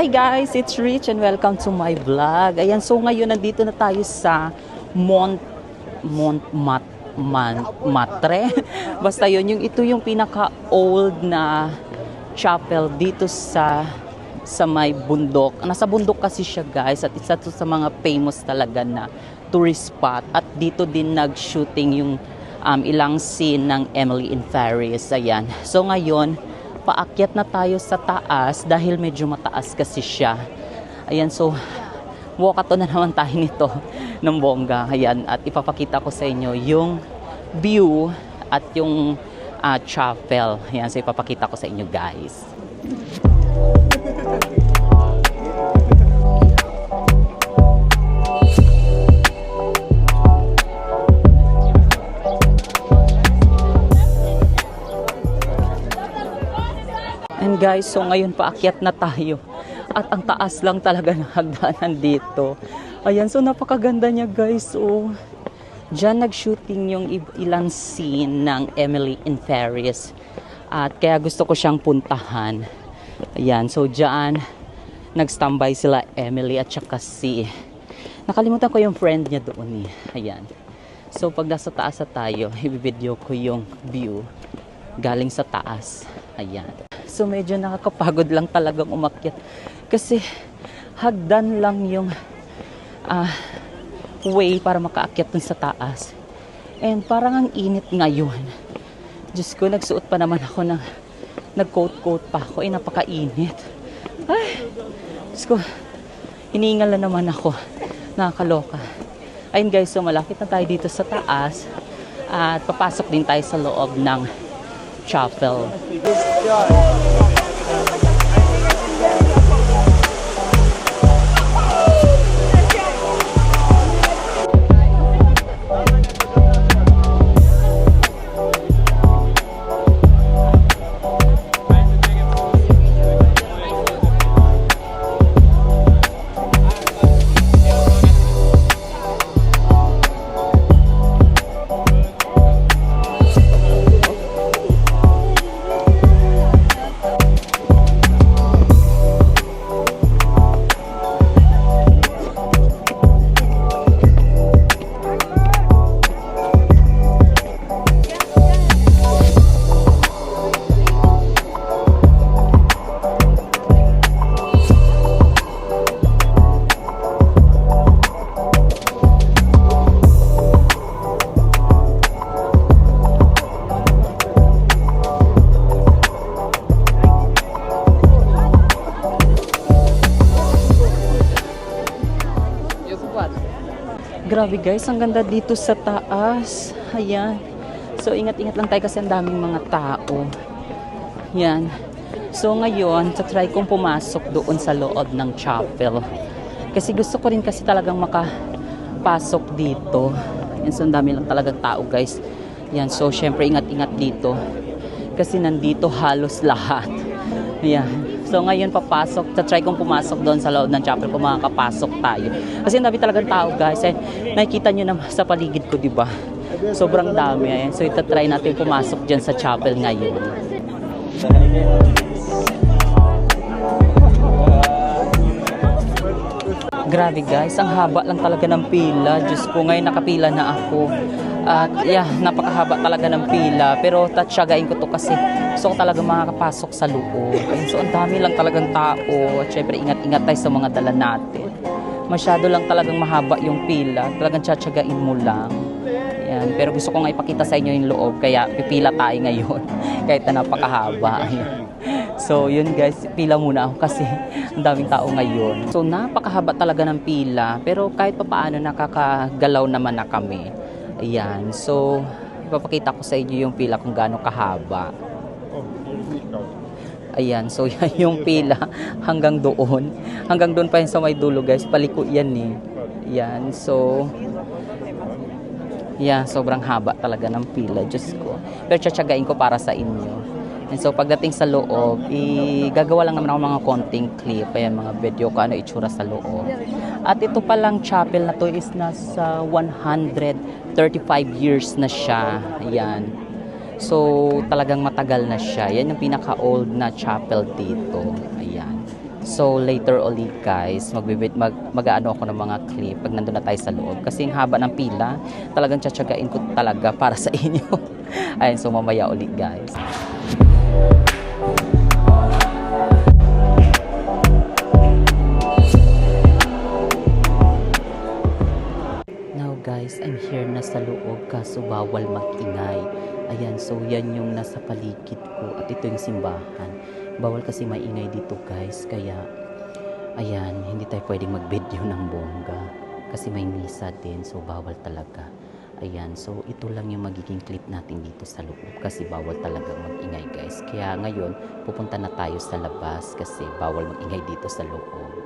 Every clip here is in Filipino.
Hi guys, it's Rich and welcome to my vlog. Ayan, so ngayon nandito na tayo sa Matre. Basta yun, ito yung pinaka-old na chapel dito sa may bundok. Nasa bundok kasi siya guys at isa to sa mga famous talaga na tourist spot. At dito din nag-shooting yung ilang scene ng Emily in Paris. Ayan. So ngayon, paakyat na tayo sa taas dahil medyo mataas kasi siya. Ayan, so walkathon na naman tayo nito ng bongga. Ayan, at ipapakita ko sa inyo yung view at yung chapel. Ayan, so ipapakita ko sa inyo guys. And guys, so ngayon paakyat na tayo. At ang taas lang talaga ng hagdanan dito. Ayan, so napakaganda niya guys. So, diyan nag-shooting yung ilang scene ng Emily in Paris. At kaya gusto ko siyang puntahan. Ayan, so diyan nag-standby sila Emily at saka si... Nakalimutan ko yung friend niya doon eh. Ayan. So pag nasa taas na tayo, i-video ko yung view galing sa taas. Ayan. So medyo nakakapagod lang talagang umakyat. Kasi hagdan lang yung way para makaakyat dun sa taas. And parang ang init ngayon. Diyos ko, nagsuot pa naman ako ng nag-coat pa ako. Napakainit. Ay, Diyos ko, hiningal na naman ako. Nakakaloka. Ayun guys, so malapit na tayo dito sa taas. At papasok din tayo sa loob ng chapel. Grabe guys, ang ganda dito sa taas. Ayan. So ingat-ingat lang tayo kasi ang daming mga tao. Yan. So ngayon, try kong pumasok doon sa loob ng chapel. Kasi gusto ko rin kasi talagang makapasok dito. Yan, so ang dami lang talagang tao guys. Yan, so syempre ingat-ingat dito. Kasi nandito halos lahat. Yan. So ngayon papasok, try kong pumasok doon sa loob ng chapel kung makakapasok tayo. Kasi dami talagang tao guys. Eh, nakikita nyo na sa paligid ko, di ba? Sobrang dami. Ayan. So try natin pumasok dyan sa chapel ngayon. Grabe guys, ang haba lang talaga ng pila. Diyos ko, ngayon nakapila na ako. At yeah, napakahaba talaga ng pila. Pero tatsagain ko to kasi gusto ko talaga makakapasok sa loob. So ang dami lang talagang tao. At syempre ingat-ingat tayo sa mga dala natin. Masyado lang talagang mahaba yung pila. Talagang tsatsagain mo lang. Ayan. Pero gusto ko nga ipakita sa inyo yung loob. Kaya pipila tayo ngayon. Kahit na napakahaba. Ayan. So yun guys, pila muna ako kasi ang daming tao ngayon. So napakahaba talaga ng pila. Pero kahit pa paano nakakagalaw naman na kami. Ayan, so ipapakita ko sa inyo yung pila kung gaano kahaba. Ayan, so yan yung pila hanggang doon. Hanggang doon pa yun sa may dulo guys, paliko yan eh. Ayan, so yeah, sobrang haba talaga ng pila, Diyos ko. Pero tsatsagain ko para sa inyo. And so pagdating sa loob, gagawa lang naman ako mga konting clip, ayan, mga video ko ano itsura sa loob. At ito palang chapel na to is nasa 135 years na siya. Ayan. So talagang matagal na siya. Yan yung pinaka-old na chapel dito. Ayan. So later ulit guys, mag-aano ako ng mga clip pag nandun na tayo sa loob. Kasi yung haba ng pila, talagang tsatsagain ko talaga para sa inyo. Ayun, so mamaya ulit guys. Now guys, I'm here na sa loob kaso bawal mag-ingay. Ayan, so yan yung nasa paligid ko at ito yung simbahan. Bawal kasi maingay dito guys, kaya ayan, hindi tayo pwedeng mag-video ng bongga kasi may misa din, so bawal talaga. Ayan, so ito lang yung magiging clip natin dito sa loob kasi bawal talaga mag-ingay guys. Kaya ngayon, pupunta na tayo sa labas kasi bawal mag-ingay dito sa loob.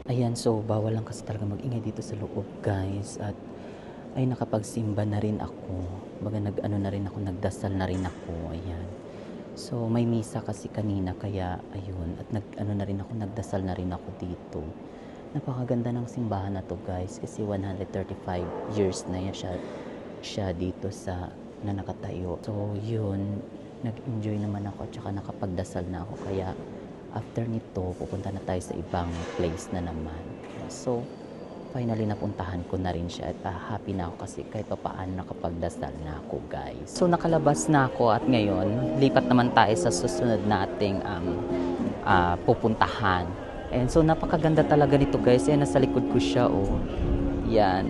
Ayan, so bawal lang kasi talaga mag-ingay dito sa loob guys. At ay nakapagsimba na rin ako. Baga nag-ano na rin ako, nagdasal na rin ako. Ayan. So may misa kasi kanina kaya ayun. At nag-ano na rin ako, nagdasal na rin ako dito. Napakaganda ng simbahan na to guys kasi 135 years na yan siya dito sa na nakatayo. So yun, nag-enjoy naman ako at saka nakapagdasal na ako kaya after nito, pupunta na tayo sa ibang place na naman. So, finally napuntahan ko na rin siya at happy na ako kasi kahit pa paano nakapagdasal na ako guys. So, nakalabas na ako at ngayon, lipat naman tayo sa susunod nating pupuntahan. And so, napakaganda talaga nito guys. Yan, nasa likod ko siya, oh. Yan.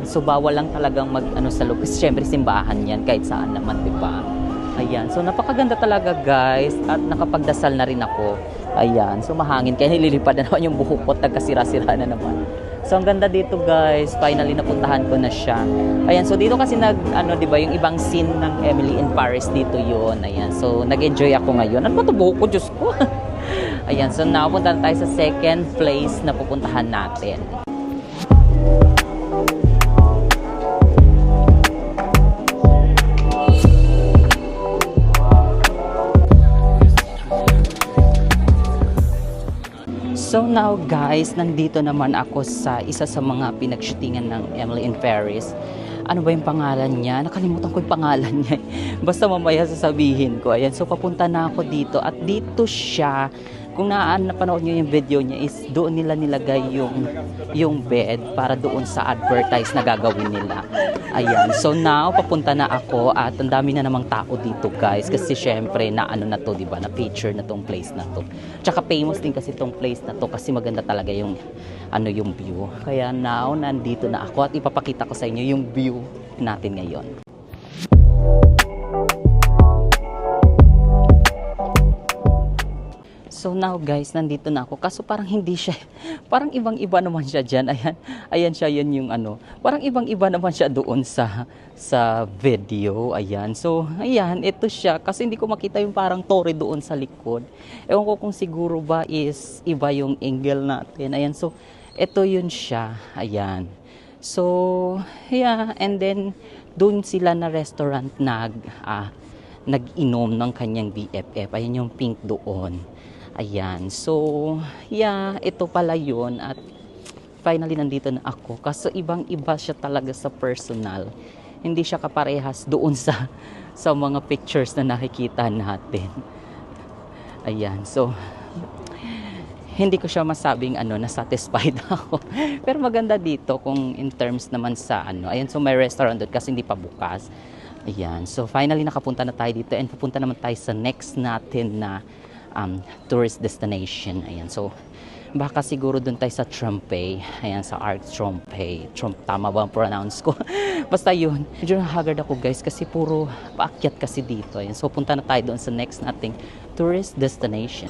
So, bawal lang talagang mag-ano sa loob. Kasi syempre, simbahan yan kahit saan naman, diba? Ayan, so napakaganda talaga guys at nakapagdasal na rin ako. Ayan, so mahangin kaya nililipad na naman yung buhok ko, nagkasira-sira na naman. So ang ganda dito guys, finally napuntahan ko na siya. Ayan, so dito kasi di ba, yung ibang scene ng Emily in Paris dito yun. Ayan, so nag-enjoy ako ngayon. Ano ba ito buhok ko, Diyos ko? Ayan, so napunta na tayo sa second place na pupuntahan natin. So now guys, nandito naman ako sa isa sa mga pinagshootingan ng Emily in Paris. Ano ba yung pangalan niya? Nakalimutan ko yung pangalan niya. Basta mamaya sasabihin ko. Ayan, so papunta na ako dito at dito siya. Kung napanood niyo yung video niya is doon nila nilagay yung bed para doon sa advertise na gagawin nila. Ayan, so now papunta na ako at ang dami na namang tao dito guys kasi syempre na ano na to, 'di ba? Na feature na tong place na to. Tsaka famous din kasi tong place na to kasi maganda talaga yung yung view. Kaya now nandito na ako at ipapakita ko sa inyo yung view natin ngayon. So now guys, nandito na ako. Kaso parang hindi siya, parang ibang-iba naman siya dyan. Ayan siya, yan yung parang ibang-iba naman siya doon sa video. Ayan. So, ayan, ito siya. Kasi hindi ko makita yung parang tore doon sa likod. Ewan ko kung siguro ba is iba yung angle natin. Ayan, so, ito yun siya. Ayan. So, yeah, and then, doon sila na restaurant nag-inom ng kanyang BFF. Ayan yung pink doon. Ayan. So, yeah, ito pala yun. At finally, nandito na ako. Kaso ibang-iba siya talaga sa personal. Hindi siya kaparehas doon sa mga pictures na nakikita natin. Ayan. So, hindi ko siya masabing na satisfied ako. Pero maganda dito kung in terms naman sa Ayan, so may restaurant doon kasi hindi pa bukas. Ayan, so finally nakapunta na tayo dito and pupunta naman tayo sa next natin na tourist destination. Ayan, so baka siguro doon tayo sa Trompay. Ayan, sa Arc Trompay. Tama ba ang pronounce ko? Basta yun. Medyo nahagard ako guys kasi puro paakyat kasi dito. Ayan, so punta na tayo doon sa next nating tourist destination.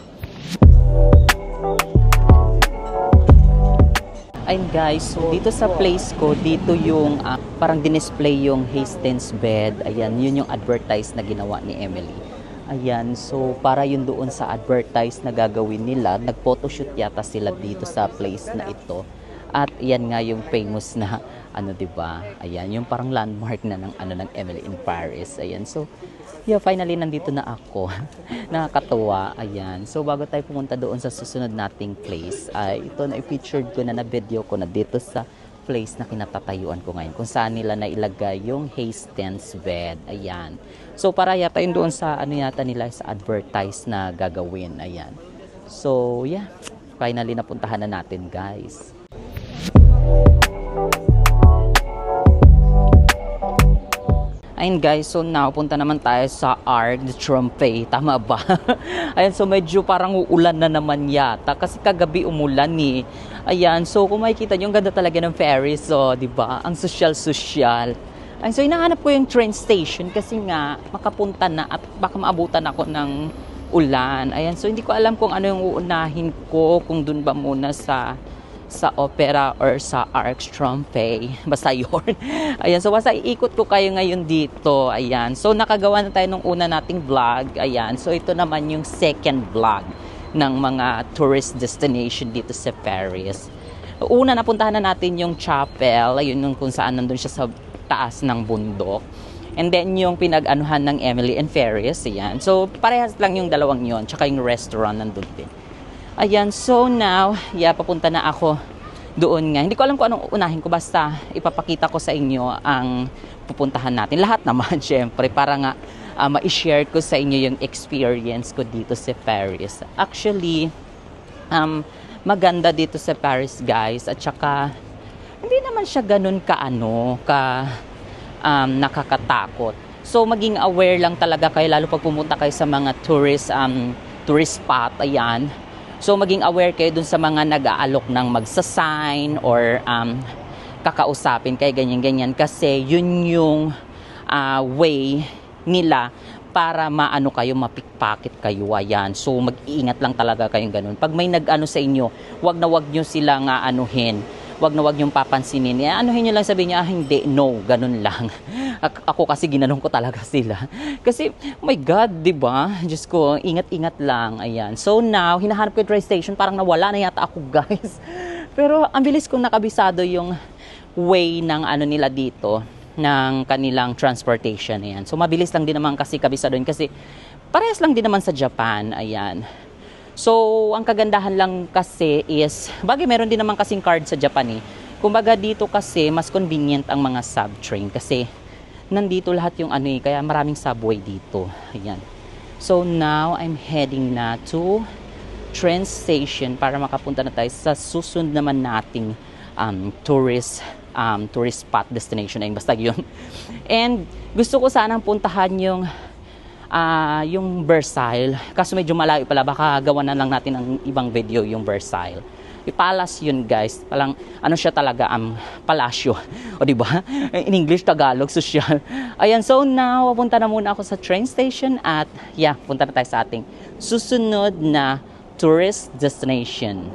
Ayun guys, so dito sa place ko, dito yung parang dinisplay yung Hastings bed. Ayan, yun yung advertise na ginawa ni Emily. Ayan, so para yun doon sa advertise na gagawin nila, nag-photoshoot yata sila dito sa place na ito. At yan nga yung famous na diba? Ayan, yung parang landmark na ng Emily in Paris. Ayan, so yeah, finally nandito na ako. Nakakatuwa. Ayan. So bago tayo pumunta doon sa susunod nating place, ay ito na i-featured ko na video ko na dito sa place na kinatatayuan ko ngayon, kung saan nila nailagay yung Hastings bed. Ayan. So para yata yun doon sa yata nila sa advertise na gagawin. Ayan. So yeah, finally napuntahan na natin guys. Ayun guys, so now punta naman tayo sa Arc de Triomphe. Tama ba? Ayan, so medyo parang uulan na naman yata kasi kagabi umulan eh. Ayan, so kung makikita nyo, ang ganda talaga ng Paris. So, di ba? Ang social-social. Ayun, so hinahanap ko yung train station kasi nga makapunta na at baka maabutan ako ng ulan. Ayan, so hindi ko alam kung ano yung uunahin ko, kung dun ba muna sa Opera or sa Arc Trompay. Basta yun. Ayan, so basta iikot ko kayo ngayon dito. Ayan, so nakagawa na tayo nung una nating vlog. Ayan, so ito naman yung second vlog ng mga tourist destination dito sa Paris. Una, napuntahan na natin yung chapel. Ayun yung kung saan nandun siya sa taas ng bundok. And then yung pinag-anuhan ng Emily and Ferris. Ayan, so parehas lang yung dalawang yon. Tsaka yung restaurant nandun din. Ayan, so now, yeah, papunta na ako doon nga. Hindi ko alam kung anong unahin ko, basta ipapakita ko sa inyo ang pupuntahan natin. Lahat naman, syempre, para nga ma-share ko sa inyo yung experience ko dito sa Paris. Actually, maganda dito sa Paris, guys. At saka, hindi naman siya ganun nakakatakot. So, maging aware lang talaga kayo, lalo pag pumunta kayo sa mga tourist spot, ayan. So, maging aware kayo dun sa mga nag-aalok ng magsasign or kakausapin kayo, ganyan-ganyan. Kasi yun yung way nila para maano kayo, mapikpakit kayo. Ayan. So, mag-iingat lang talaga kayong ganun. Pag may nag-ano sa inyo, wag na wag nyo silang anuhin. Wag na wag nyo papansinin. Anuhin nyo lang, sabihin nyo, hindi, no, ganun lang. Ako kasi ginanong ko talaga sila. Kasi, oh my God, diba? Diyos ko, ingat-ingat lang. Ayan. So now, hinahanap ko yung train station. Parang nawala na yata ako, guys. Pero, ang bilis kong nakabisado yung way ng nila dito, ng kanilang transportation. Ayan. So, mabilis lang din naman kasi kabisado yun. Kasi, parehas lang din naman sa Japan. Ayan. So, ang kagandahan lang kasi is, bagay meron din naman kasing card sa Japan eh. Kumbaga dito kasi, mas convenient ang mga subtrain kasi nandito lahat yung kaya maraming subway dito. Ayan. So, now, I'm heading na to train station para makapunta na tayo sa susunod naman nating tourist spot destination. Ayun, basta yun. And, gusto ko sanang puntahan yung Versailles. Kaso medyo malayo pala. Baka gawa na lang natin ang ibang video yung Versailles. Yung palace yun, guys. Palang, siya talaga, palasyo. O, diba? In English, Tagalog, social. Ayan, so now, punta na muna ako sa train station at, yeah, punta na tayo sa ating susunod na tourist destination.